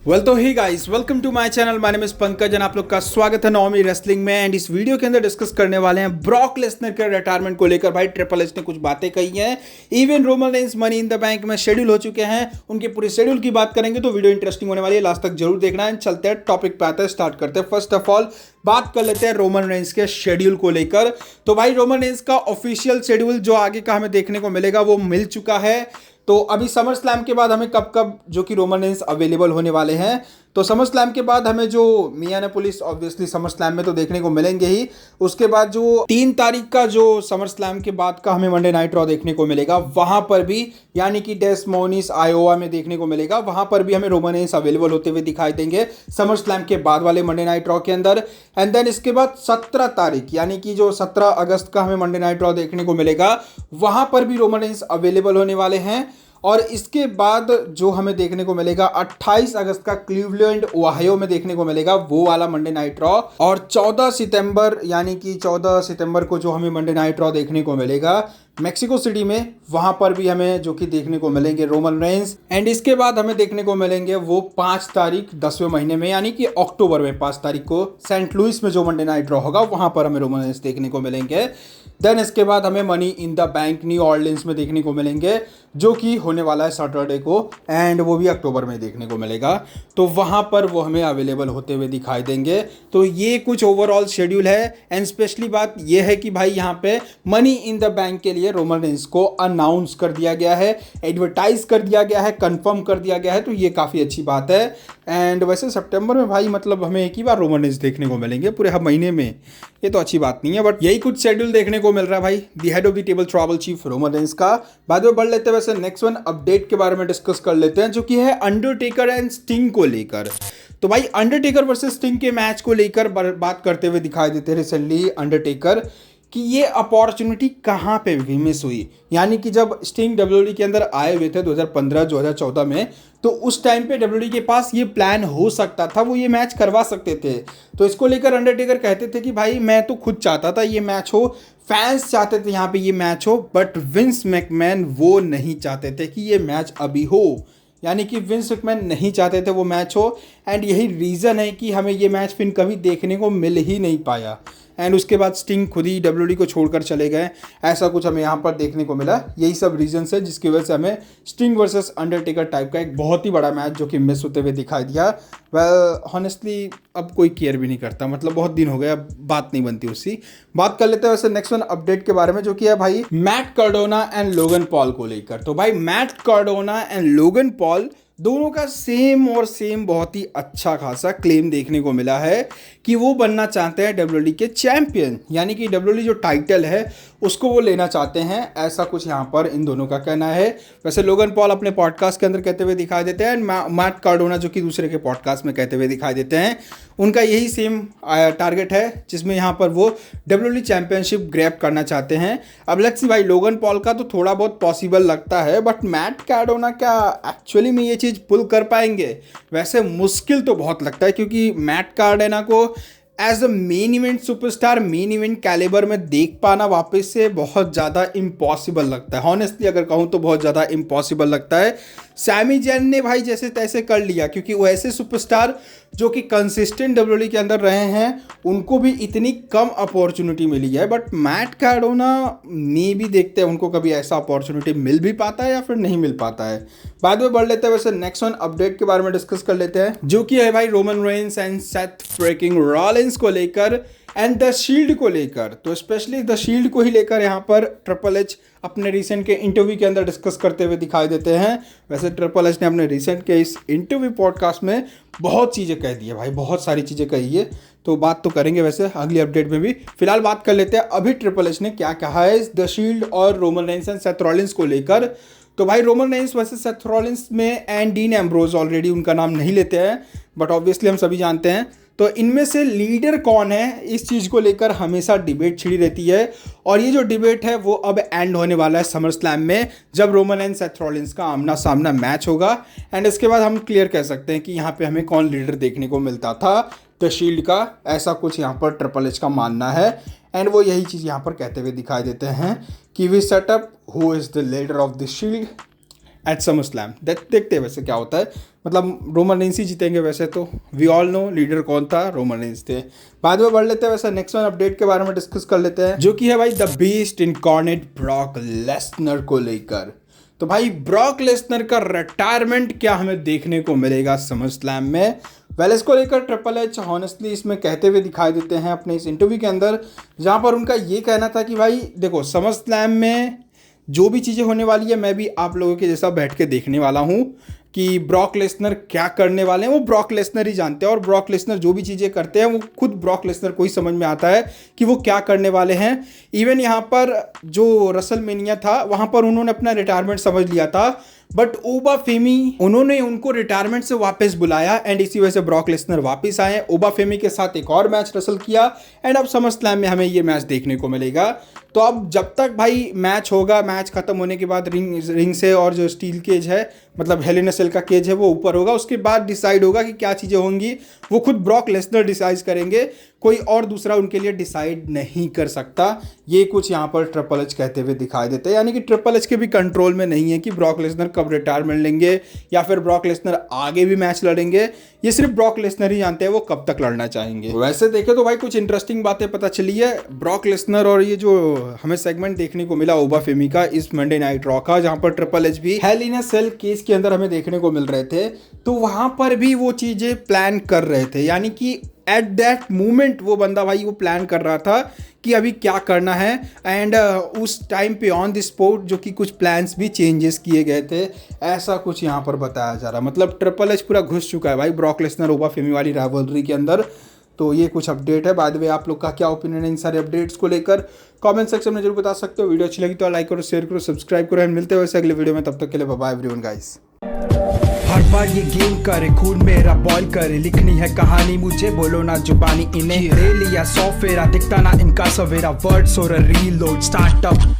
तो hi guys, welcome to my channel. My name is Pankaj and आप लोग का स्वागत है नॉमी रेसलिंग में। एंड इस वीडियो के अंदर डिस्कस करने वाले हैं ब्रॉक लेसनर के रिटायरमेंट को लेकर। भाई ट्रिपल एच ने कुछ बातें कही हैं, even Roman Reigns money in the bank में शेड्यूल हो चुके हैं, उनके पूरे शेड्यूल की बात करेंगे तो वीडियो इंटरेस्टिंग होने वाली है, लास्ट तक जरूर देखना है। चलते हैं टॉपिक पे आते हैं, स्टार्ट करते हैं। फर्स्ट ऑफ ऑल बात कर लेते हैं रोमन रेंस के शेड्यूल को लेकर। तो भाई रोमन रेंस का ऑफिशियल शेड्यूल जो आगे का हमें देखने को मिलेगा वो मिल चुका है। तो अभी समर स्लैम के बाद हमें कब कब जो कि रोमन रेंस अवेलेबल होने वाले हैं, तो समर स्लैम के बाद हमें जो मियानापोलिस ऑब्वियसली समर स्लैम में तो देखने को मिलेंगे ही। उसके बाद जो 3 तारीख का जो समर स्लैम के बाद का हमें मंडे नाइट रॉ देखने को मिलेगा, वहां पर भी यानी कि डेस मोनिस आयोवा में देखने को मिलेगा, वहां पर भी हमें रोमन रेंस अवेलेबल होते हुए दिखाई देंगे समर स्लैम के बाद वाले मंडे नाइट रॉ के अंदर। एंड देन इसके बाद 17 तारीख यानी कि जो 17 अगस्त का हमें मंडे नाइट रॉ देखने को मिलेगा, वहां पर भी रोमन रेंस अवेलेबल होने वाले हैं। और इसके बाद जो हमें देखने को मिलेगा 28 अगस्त का क्लीवलैंड ओहायो में देखने को मिलेगा वो वाला मंडे नाइट रॉ। और 14 सितंबर यानी कि 14 सितंबर को जो हमें मंडे नाइट रॉ देखने को मिलेगा मेक्सिको सिटी में, वहां पर भी हमें जो कि देखने को मिलेंगे रोमन रेंस। एंड इसके बाद हमें देखने को मिलेंगे वो 5 तारीख 10वें महीने में यानी कि अक्टूबर में 5 तारीख को सेंट लुइस में जो मंडे नाइट रॉ होगा वहां पर हमें रोमन रेंस देखने को मिलेंगे। देन इसके बाद हमें money in the bank new Orleans में देखने को मिलेंगे जो कि होने वाला है सैटरडे को, एंड वो भी अक्टूबर में देखने को मिलेगा। तो वहाँ पर वो हमें अवेलेबल होते हुए दिखाई देंगे। तो ये कुछ ओवरऑल शेड्यूल है। एंड स्पेशली बात ये है कि भाई यहाँ पे मनी इन द बैंक के लिए रोमन रेंस को अनाउंस कर दिया गया है, एडवर्टाइज कर दिया गया है, कंफर्म कर दिया गया है। तो ये काफ़ी अच्छी बात है। एंड वैसे सितंबर में भाई मतलब हमें एक ही बार रोमन रेंस देखने को मिलेंगे पूरे हर महीने में, ये तो अच्छी बात नहीं है, बट यही कुछ शेड्यूल देखने को मिल रहा है भाई the head of the table tribal chief Roman Reigns का। बाद में बढ़ लेते हैं, वैसे नेक्स्ट वन अपडेट के बारे में डिस्कस कर लेते हैं जो कि है अंडरटेकर एंड स्टिंग को लेकर। तो भाई अंडरटेकर वर्सेस स्टिंग के मैच को लेकर बात करते हुए दिखाई देते हैं रिसेंटली अंडरटेकर कि ये अपॉर्चुनिटी कहाँ पे भी मिस हुई। यानी कि जब स्टिंग डब्ल्यूडब्ल्यूई के अंदर आए हुए थे 2015-2014 में, तो उस टाइम पे डब्ल्यूडब्ल्यूई के पास ये प्लान हो सकता था, वो ये मैच करवा सकते थे। तो इसको लेकर अंडरटेकर कहते थे कि भाई मैं तो खुद चाहता था ये मैच हो, फैंस चाहते थे यहाँ पे ये मैच हो, बट विंस मैकमैन वो नहीं चाहते थे कि ये मैच अभी हो। यानी कि विंस मैकमैन नहीं चाहते थे वो मैच हो। एंड यही रीज़न है कि हमें ये मैच फिर कभी देखने को मिल ही नहीं पाया। एंड उसके बाद स्टिंग खुद ही डब्ल्यूडब्ल्यूई को छोड़कर चले गए, ऐसा कुछ हमें यहाँ पर देखने को मिला। यही सब रीजंस है जिसकी वजह से हमें स्टिंग वर्सेस अंडरटेकर टाइप का एक बहुत ही बड़ा मैच जो कि मिस होते हुए दिखाई दिया। वेल हॉनेस्टली अब कोई केयर भी नहीं करता, मतलब बहुत दिन हो गए, अब बात नहीं बनती उसकी। बात कर लेते हैं वैसे नेक्स्ट वन अपडेट के बारे में जो कि है भाई Matt Cardona and Logan Paul को लेकर। तो भाई Matt Cardona and Logan Paul दोनों का सेम बहुत ही अच्छा खासा क्लेम देखने को मिला है कि वो बनना चाहते हैं डब्ल्यूडब्ल्यूई के चैंपियन, यानी कि डब्ल्यूडब्ल्यूई जो टाइटल है उसको वो लेना चाहते हैं, ऐसा कुछ यहाँ पर इन दोनों का कहना है। वैसे लोगन पॉल अपने पॉडकास्ट के अंदर कहते हुए दिखाई देते हैं, मैट कार्डोना जो कि दूसरे के पॉडकास्ट में कहते हुए दिखाई देते हैं। उनका यही सेम टारगेट है जिसमें यहाँ पर वो डब्ल्यूडब्ल्यूई चैंपियनशिप ग्रैब करना चाहते हैं। अब लेट्स सी भाई लोगन पॉल का तो थोड़ा बहुत पॉसिबल लगता है, बट मैट कार्डोना क्या एक्चुअली में ये चीज़ पुल कर पाएंगे? वैसे मुश्किल तो बहुत लगता है, क्योंकि मैट कार्डोना को as a main event superstar main event calibre में देख पाना वापस से बहुत ज़्यादा इम्पॉसिबल लगता है। हॉनेस्टली अगर कहूँ तो बहुत ज़्यादा इम्पॉसिबल लगता है। सैमी जैन ने भाई जैसे तैसे कर लिया, क्योंकि वो ऐसे सुपरस्टार जो कि कंसिस्टेंट डब्ल्यूडब्ल्यूई के अंदर रहे हैं उनको भी इतनी कम अपॉर्चुनिटी मिली है। बट मैट कार्डोना में भी देखते हैं उनको कभी ऐसा अपॉर्चुनिटी मिल भी पाता है या फिर नहीं मिल पाता है। बाद में बढ़ लेते हैं, वैसे नेक्स्ट वन अपडेट के बारे में डिस्कस कर लेते हैं जो कि है भाई Roman Reigns and Seth freaking Rollins को लेकर एंड द शील्ड को लेकर। तो स्पेशली द शील्ड को ही लेकर यहाँ पर ट्रिपल एच अपने रिसेंट के इंटरव्यू के अंदर डिस्कस करते हुए दिखाई देते हैं। वैसे ट्रिपल एच ने अपने रिसेंट के इस इंटरव्यू पॉडकास्ट में बहुत चीज़ें कह दी है भाई, बहुत सारी चीज़ें कही है, तो बात तो करेंगे वैसे अगली अपडेट में भी। फिलहाल बात कर लेते हैं अभी ट्रिपल एच ने क्या कहा है द शील्ड और Roman Reigns and Seth Rollins को लेकर। तो भाई रोमन रेंस वैसे सेथ रॉलिंस में एंड डीन एम्ब्रोज ऑलरेडी उनका नाम नहीं लेते हैं, बट ऑब्वियसली हम सभी जानते हैं। तो इनमें से लीडर कौन है इस चीज़ को लेकर हमेशा डिबेट छिड़ी रहती है, और ये जो डिबेट है वो अब एंड होने वाला है समर स्लैम में जब रोमन एंड सेथ रॉलिंस का आमना सामना मैच होगा। एंड इसके बाद हम क्लियर कह सकते हैं कि यहाँ पे हमें कौन लीडर देखने को मिलता था द शील्ड का, ऐसा कुछ यहाँ पर ट्रिपल एच का मानना है। एंड वो यही चीज़ यहाँ पर कहते हुए दिखाई देते हैं कि we setup who is the leader of the Shield at SummerSlam. देखते हैं वैसे क्या होता है, मतलब रोमन रेंस ही जीतेंगे वैसे तो, वी ऑल नो लीडर कौन था, रोमन रेंस थे। बाद में बढ़ लेते हैं वैसे नेक्स्ट वन अपडेट के बारे में डिस्कस कर लेते हैं, जो कि है भाई द बीस्ट इनकॉर्नेट ब्रॉक लेसनर को लेकर। तो भाई ब्रॉक लेसनर का रिटायरमेंट क्या हमें देखने को मिलेगा समरस्लैम में, वेल इसको लेकर ट्रिपल एच हॉनेस्टली इसमें कहते हुए दिखाई देते हैं अपने इस इंटरव्यू के अंदर, जहाँ पर उनका ये कहना था कि भाई देखो समरस्लैम में जो भी चीज़ें होने वाली है मैं भी आप लोगों के जैसा बैठ के देखने वाला हूँ कि ब्रॉक लेसनर क्या करने वाले हैं वो ब्रॉक लेसनर ही जानते हैं, और ब्रॉक लेसनर जो भी चीज़ें करते हैं वो खुद ब्रॉक लेसनर को ही समझ में आता है कि वो क्या करने वाले हैं। इवन यहाँ पर जो रसलमेनिया था वहाँ पर उन्होंने अपना रिटायरमेंट समझ लिया था, बट ओबा फेमी उन्होंने उनको रिटायरमेंट से वापस बुलाया एंड इसी वजह से ब्रॉक लेसनर वापस आए, ओबा फेमी के साथ एक और मैच रसल किया एंड अब समरस्लैम में हमें ये मैच देखने को मिलेगा। तो अब जब तक भाई मैच होगा, मैच खत्म होने के बाद रिंग से और जो स्टील केज है मतलब हेल इन अ सेल का केज है वो ऊपर होगा, उसके बाद डिसाइड होगा कि क्या चीज़ें होंगी वो खुद ब्रॉक लेसनर डिसाइड करेंगे, कोई और दूसरा उनके लिए डिसाइड नहीं कर सकता। ये कुछ यहाँ पर ट्रिपल एच कहते हुए दिखाई देते हैं, यानी कि ट्रिपल एच के भी कंट्रोल में नहीं है कि ब्रॉक लेसनर कब रिटायरमेंट लेंगे या फिर ब्रॉक लेसनर आगे भी मैच लड़ेंगे, ये सिर्फ ब्रॉक लेसनर ही जानते हैं वो कब तक लड़ना चाहेंगे। वैसे देखे तो भाई कुछ इंटरेस्टिंग बातें पता चली है ब्रॉक लेसनर और ये जो हमें सेगमेंट देखने को मिला ओबा फेमी का इस मंडे नाइट रॉ का, जहाँ पर ट्रिपल एच भी हेल इन अ सेल केस के अंदर हमें देखने को मिल रहे थे, तो वहाँ पर भी वो चीज़ें प्लान कर रहे थे, यानी कि एट दैट मोमेंट वो बंदा भाई वो प्लान कर रहा था कि अभी क्या करना है एंड उस टाइम पे ऑन द स्पॉट जो कि कुछ प्लान्स भी चेंजेस किए गए थे, ऐसा कुछ यहाँ पर बताया जा रहा है। मतलब ट्रिपल एच पूरा घुस चुका है भाई ब्रॉक लेसनर ओबा फेमी वाली राइवलरी के अंदर। तो ये कुछ अपडेट है, बाद में आप लोग का क्या ओपिनियन है इन सारे अपडेट्स को लेकर कमेंट सेक्शन में जरूर बता सकते हो। वीडियो अच्छी लगी तो लाइक करो, शेयर करो, सब्सक्राइब करो एंड मिलते हैं वैसे अगले वीडियो में, तब तक के लिए बाय बाय एवरीवन गाइस। हर बार ये गेम करे खून मेरा बॉयल करे, लिखनी है कहानी मुझे बोलो ना जुबानी, इन्हें ले लिया 100 फेरा दिखता ना इनका सवेरा, वर्ड्स और रीलोड स्टार्टअप